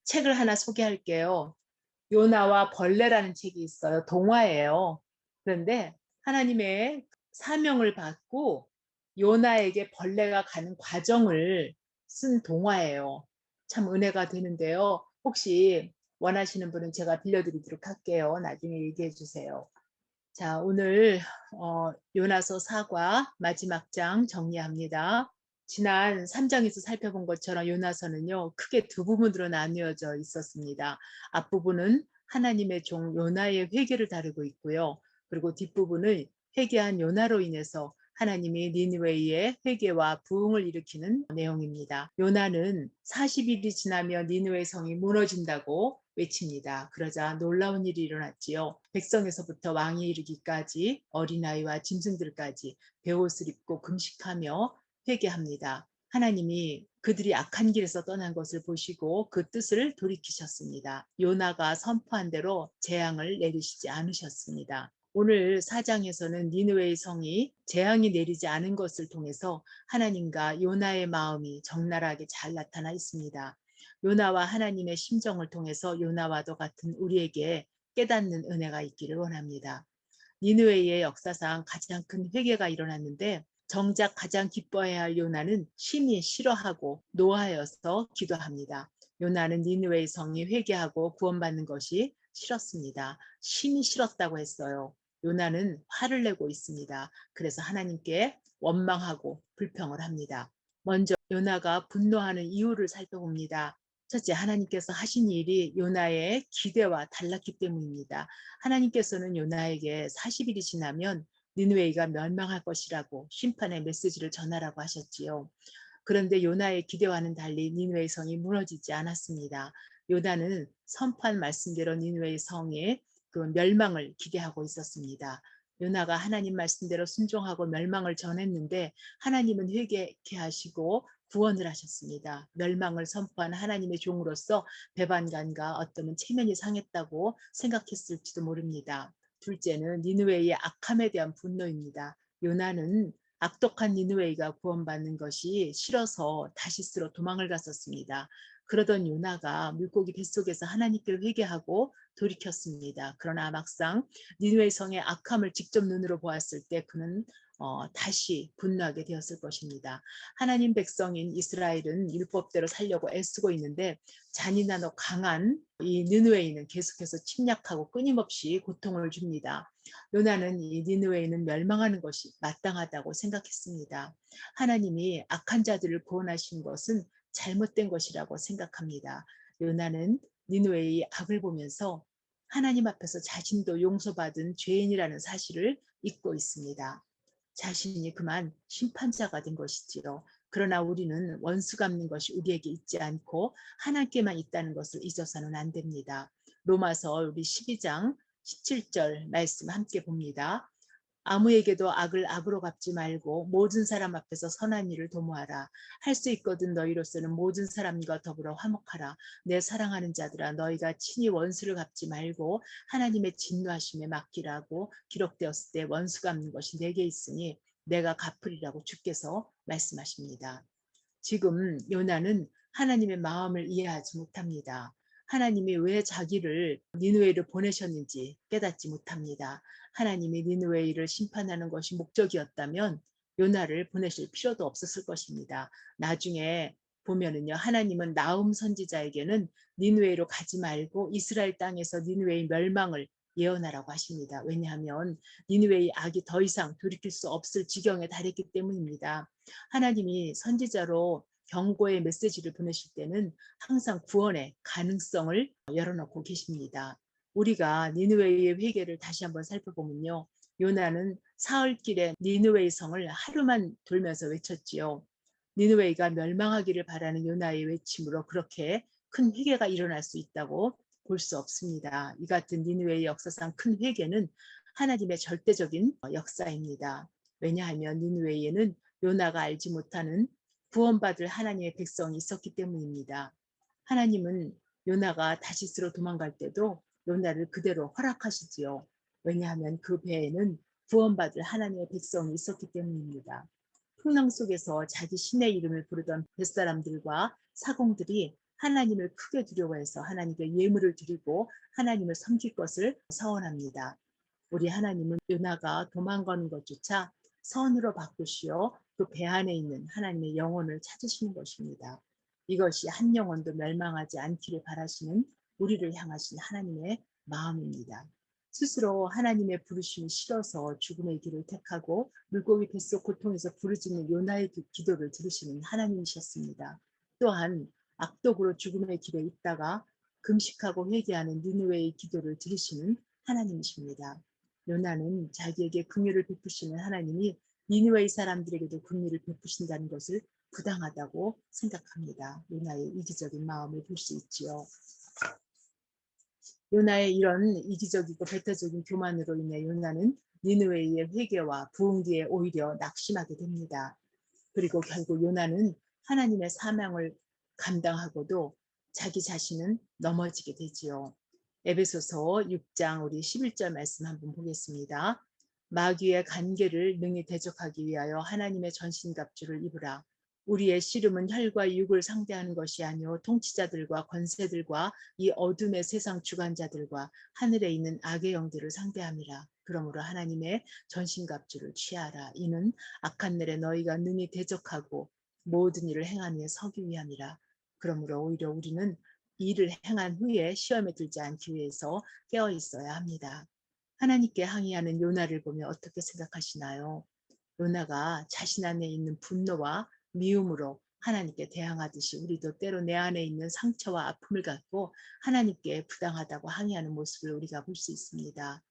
책을 하나 소개할게요. 요나와 벌레라는 책이 있어요. 동화예요. 그런데 하나님의 사명을 받고 요나에게 벌레가 가는 과정을 쓴 동화예요. 참 은혜가 되는데요. 혹시 원하시는 분은 제가 빌려드리도록 할게요. 나중에 얘기해 주세요. 자, 오늘 요나서 4과 마지막 장 정리합니다. 지난 3장에서 살펴본 것처럼 요나서는요, 크게 두 부분으로 나뉘어져 있었습니다. 앞부분은 하나님의 종 요나의 회개를 다루고 있고요. 그리고 뒷부분은 회개한 요나로 인해서 하나님이 니느웨이의 회개와 부흥을 일으키는 내용입니다. 요나는 40일이 지나면 니느웨이 성이 무너진다고 외칩니다. 그러자 놀라운 일이 일어났지요. 백성에서부터 왕이 이르기까지 어린아이와 짐승들까지 베옷을 입고 금식하며 회개합니다. 하나님이 그들이 악한 길에서 떠난 것을 보시고 그 뜻을 돌이키셨습니다. 요나가 선포한 대로 재앙을 내리시지 않으셨습니다. 오늘 4장에서는 니느웨이 성이 재앙이 내리지 않은 것을 통해서 하나님과 요나의 마음이 적나라하게 잘 나타나 있습니다. 요나와 하나님의 심정을 통해서 요나와도 같은 우리에게 깨닫는 은혜가 있기를 원합니다. 니느웨이의 역사상 가장 큰 회개가 일어났는데 정작 가장 기뻐해야 할 요나는 심히 싫어하고 노하여서 기도합니다. 요나는 니느웨이 성이 회개하고 구원받는 것이 싫었습니다. 심히 싫었다고 했어요. 요나는 화를 내고 있습니다. 그래서 하나님께 원망하고 불평을 합니다. 먼저 요나가 분노하는 이유를 살펴봅니다. 첫째, 하나님께서 하신 일이 요나의 기대와 달랐기 때문입니다. 하나님께서는 요나에게 40일이 지나면 니느웨이가 멸망할 것이라고 심판의 메시지를 전하라고 하셨지요. 그런데 요나의 기대와는 달리 니느웨이 성이 무너지지 않았습니다. 요나는 선포한 말씀대로 니느웨이 성의 그 멸망을 기대하고 있었습니다. 요나가 하나님 말씀대로 순종하고 멸망을 전했는데 하나님은 회개케 하시고 구원을 하셨습니다. 멸망을 선포한 하나님의 종으로서 배반감과 어떤 체면이 상했다고 생각했을지도 모릅니다. 둘째는 니느웨이의 악함에 대한 분노입니다. 요나는 악독한 니느웨이가 구원받는 것이 싫어서 다시스로 도망을 갔었습니다. 그러던 요나가 물고기 뱃속에서 하나님께 회개하고 돌이켰습니다. 그러나 막상 니느웨이 성의 악함을 직접 눈으로 보았을 때 그는 다시 분노하게 되었을 것입니다. 하나님 백성인 이스라엘은 율법대로 살려고 애쓰고 있는데 잔인하고 강한 이 느느웨이는 계속해서 침략하고 끊임없이 고통을 줍니다. 요나는 이 니느웨이는 멸망하는 것이 마땅하다고 생각했습니다. 하나님이 악한 자들을 구원하신 것은 잘못된 것이라고 생각합니다. 요나는 니느웨이의 악을 보면서 하나님 앞에서 자신도 용서받은 죄인이라는 사실을 잊고 있습니다. 자신이 그만 심판자가 된 것이지요. 그러나 우리는 원수 갚는 것이 우리에게 있지 않고 하나님께만 있다는 것을 잊어서는 안 됩니다. 로마서 우리 12장 17절 말씀 함께 봅니다. 아무에게도 악을 악으로 갚지 말고 모든 사람 앞에서 선한 일을 도모하라. 할 수 있거든 너희로서는 모든 사람과 더불어 화목하라. 내 사랑하는 자들아 너희가 친히 원수를 갚지 말고 하나님의 진노하심에 맡기라고 기록되었을 때 원수 갚는 것이 내게 있으니 내가 갚으리라고 주께서 말씀하십니다. 지금 요나는 하나님의 마음을 이해하지 못합니다. 하나님이 왜 자기를 니느웨이를 보내셨는지 깨닫지 못합니다. 하나님이 니느웨이를 심판하는 것이 목적이었다면 요나를 보내실 필요도 없었을 것입니다. 나중에 보면은요, 하나님은 나움 선지자에게는 니느웨이로 가지 말고 이스라엘 땅에서 니느웨이 멸망을 예언하라고 하십니다. 왜냐하면 니느웨이 악이 더 이상 돌이킬 수 없을 지경에 달했기 때문입니다. 하나님이 선지자로 경고의 메시지를 보내실 때는 항상 구원의 가능성을 열어놓고 계십니다. 우리가 니느웨이의 회개를 다시 한번 살펴보면요. 요나는 사흘길에 니느웨이 성을 하루만 돌면서 외쳤지요. 니느웨이가 멸망하기를 바라는 요나의 외침으로 그렇게 큰 회개가 일어날 수 있다고 볼 수 없습니다. 이 같은 니느웨이 역사상 큰 회개는 하나님의 절대적인 역사입니다. 왜냐하면 니느웨이에는 요나가 알지 못하는 구원받을 하나님의 백성이 있었기 때문입니다. 하나님은 요나가 다시스로 도망갈 때도 요나를 그대로 허락하시지요. 왜냐하면 그 배에는 구원받을 하나님의 백성이 있었기 때문입니다. 풍랑 속에서 자기 신의 이름을 부르던 뱃사람들과 사공들이 하나님을 크게 두려워해서 하나님께 예물을 드리고 하나님을 섬길 것을 서원합니다. 우리 하나님은 요나가 도망가는 것조차 선으로 바꾸시어 그 배 안에 있는 하나님의 영혼을 찾으시는 것입니다. 이것이 한 영혼도 멸망하지 않기를 바라시는 우리를 향하신 하나님의 마음입니다. 스스로 하나님의 부르심이 싫어서 죽음의 길을 택하고 물고기 뱃속 고통에서 부르짖는 요나의 기도를 들으시는 하나님이셨습니다. 또한 악독으로 죽음의 길에 있다가 금식하고 회개하는 니느웨의 기도를 들으시는 하나님이십니다. 요나는 자기에게 긍휼을 베푸시는 하나님이 니느웨의 사람들에게도 긍휼을 베푸신다는 것을 부당하다고 생각합니다. 요나의 이기적인 마음을 볼 수 있지요. 요나의 이런 이기적이고 배타적인 교만으로 인해 요나는 니느웨의 회개와 부흥 뒤에 오히려 낙심하게 됩니다. 그리고 결국 요나는 하나님의 사명을 감당하고도 자기 자신은 넘어지게 되지요. 에베소서 6장 우리 11절 말씀 한번 보겠습니다. 마귀의 간계를 능히 대적하기 위하여 하나님의 전신갑주를 입으라. 우리의 씨름은 혈과 육을 상대하는 것이 아니요 통치자들과 권세들과 이 어둠의 세상 주관자들과 하늘에 있는 악의 영들을 상대함이라. 그러므로 하나님의 전신갑주를 취하라. 이는 악한 날에 너희가 능히 대적하고 모든 일을 행한 후에 서기 위함이라. 그러므로 오히려 우리는 일을 행한 후에 시험에 들지 않기 위해서 깨어 있어야 합니다. 하나님께 항의하는 요나를 보며 어떻게 생각하시나요? 요나가 자신 안에 있는 분노와 미움으로 하나님께 대항하듯이 우리도 때로 내 안에 있는 상처와 아픔을 갖고 하나님께 부당하다고 항의하는 모습을 우리가 볼 수 있습니다.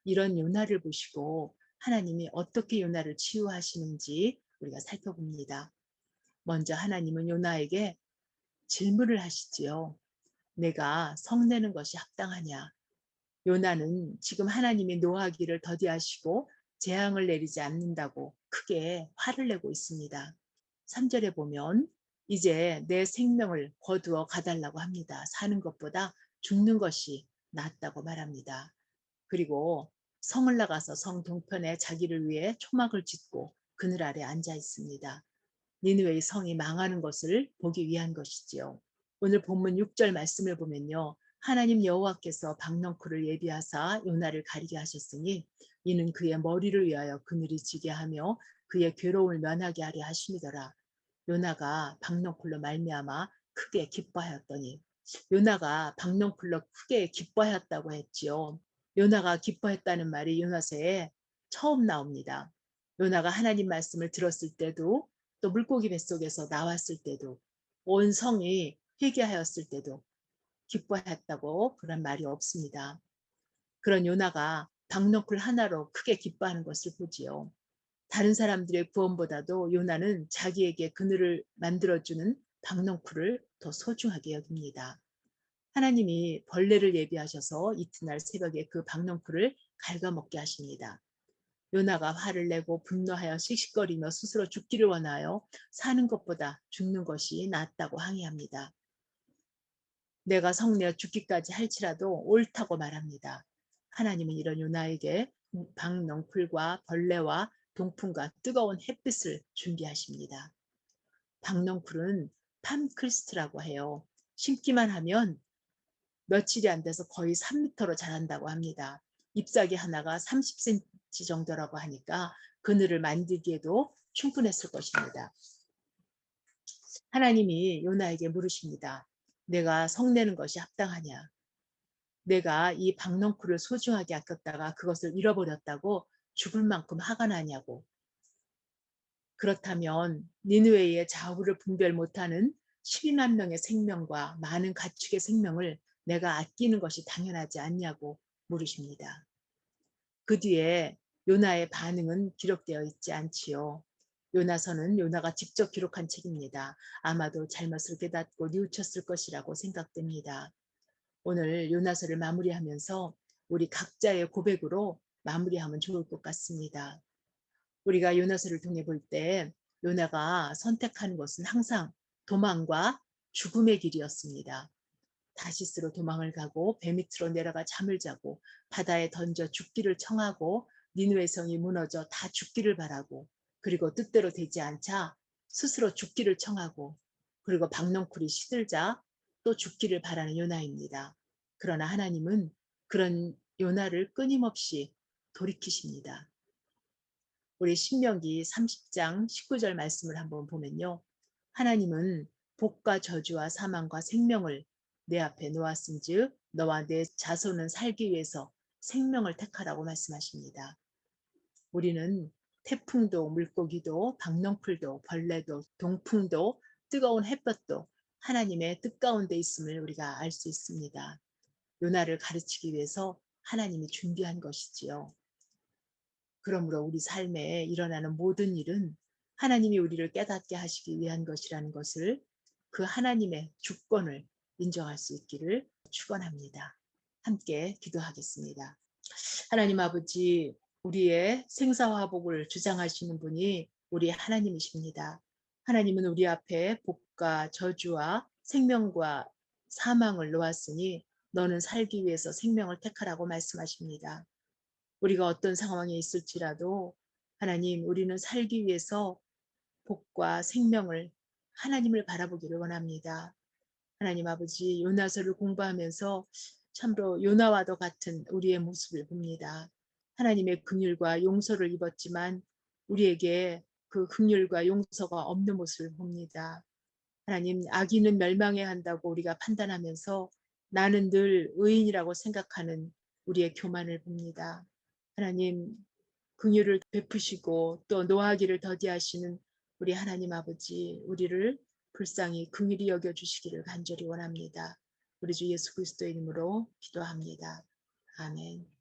이런 요나를 보시고 하나님이 어떻게 요나를 치유하시는지 우리가 살펴봅니다. 먼저 하나님은 요나에게 질문을 하시지요. 내가 성내는 것이 합당하냐? 요나는 지금 하나님이 노하기를 더디하시고 재앙을 내리지 않는다고 크게 화를 내고 있습니다. 3절에 보면 이제 내 생명을 거두어 가달라고 합니다. 사는 것보다 죽는 것이 낫다고 말합니다. 그리고 성을 나가서 성 동편에 자기를 위해 초막을 짓고 그늘 아래 앉아 있습니다. 니느웨의 성이 망하는 것을 보기 위한 것이지요. 오늘 본문 6절 말씀을 보면요. 하나님 여호와께서 박넝쿨을 예비하사 요나를 가리게 하셨으니 이는 그의 머리를 위하여 그늘이 지게 하며 그의 괴로움을 면하게 하려 하심이더라. 요나가 박넝쿨로 말미암아 크게 기뻐하였더니 요나가 박넝쿨로 크게 기뻐하였다고 했지요. 요나가 기뻐했다는 말이 요나서에 처음 나옵니다. 요나가 하나님 말씀을 들었을 때도 또 물고기 뱃속에서 나왔을 때도 온 성이 회개하였을 때도 기뻐했다고 그런 말이 없습니다. 그런 요나가 박너쿨 하나로 크게 기뻐하는 것을 보지요. 다른 사람들의 구원보다도 요나는 자기에게 그늘을 만들어주는 박넝쿨을 더 소중하게 여깁니다. 하나님이 벌레를 예비하셔서 이튿날 새벽에 그 박넝쿨을 갉아먹게 하십니다. 요나가 화를 내고 분노하여 씩씩거리며 스스로 죽기를 원하여 사는 것보다 죽는 것이 낫다고 항의합니다. 내가 성내어 죽기까지 할지라도 옳다고 말합니다. 하나님은 이런 요나에게 박넝쿨과 벌레와 동풍과 뜨거운 햇빛을 준비하십니다. 박넝쿨은 팜크리스트라고 해요. 심기만 하면 며칠이 안 돼서 거의 3m로 자란다고 합니다. 잎사귀 하나가 30cm 정도라고 하니까 그늘을 만들기에도 충분했을 것입니다. 하나님이 요나에게 물으십니다. 내가 성내는 것이 합당하냐? 내가 이 박넝쿨을 소중하게 아꼈다가 그것을 잃어버렸다고 죽을 만큼 화가 나냐고. 그렇다면 니느웨의 좌우를 분별 못하는 12만 명의 생명과 많은 가축의 생명을 내가 아끼는 것이 당연하지 않냐고 물으십니다. 그 뒤에 요나의 반응은 기록되어 있지 않지요. 요나서는 요나가 직접 기록한 책입니다. 아마도 잘못을 깨닫고 뉘우쳤을 것이라고 생각됩니다. 오늘 요나서를 마무리하면서 우리 각자의 고백으로 마무리하면 좋을 것 같습니다. 우리가 요나서를 통해 볼 때 요나가 선택한 것은 항상 도망과 죽음의 길이었습니다. 다시스로 도망을 가고 배 밑으로 내려가 잠을 자고 바다에 던져 죽기를 청하고 니느웨 성이 무너져 다 죽기를 바라고 그리고 뜻대로 되지 않자 스스로 죽기를 청하고 그리고 박넝쿨이 시들자 또 죽기를 바라는 요나입니다. 그러나 하나님은 그런 요나를 끊임없이 돌이키십니다. 우리 신명기 30장 19절 말씀을 한번 보면요. 하나님은 복과 저주와 사망과 생명을 내 앞에 놓았은즉 너와 내 자손은 살기 위해서 생명을 택하라고 말씀하십니다. 우리는 태풍도 물고기도 박넝풀도 벌레도 동풍도 뜨거운 햇볕도 하나님의 뜻 가운데 있음을 우리가 알 수 있습니다. 요나를 가르치기 위해서 하나님이 준비한 것이지요. 그러므로 우리 삶에 일어나는 모든 일은 하나님이 우리를 깨닫게 하시기 위한 것이라는 것을, 그 하나님의 주권을 인정할 수 있기를 축원합니다. 함께 기도하겠습니다. 하나님 아버지, 우리의 생사화복을 주장하시는 분이 우리 하나님이십니다. 하나님은 우리 앞에 복과 저주와 생명과 사망을 놓았으니 너는 살기 위해서 생명을 택하라고 말씀하십니다. 우리가 어떤 상황에 있을지라도 하나님, 우리는 살기 위해서 복과 생명을, 하나님을 바라보기를 원합니다. 하나님 아버지, 요나서를 공부하면서 참으로 요나와도 같은 우리의 모습을 봅니다. 하나님의 긍휼과 용서를 입었지만 우리에게 그 긍휼과 용서가 없는 모습을 봅니다. 하나님, 악인은 멸망해야 한다고 우리가 판단하면서 나는 늘 의인이라고 생각하는 우리의 교만을 봅니다. 하나님, 긍휼을 베푸시고 또 노하기를 더디하시는 우리 하나님 아버지, 우리를 불쌍히 긍휼히 여겨주시기를 간절히 원합니다. 우리 주 예수 그리스도의 이름으로 기도합니다. 아멘.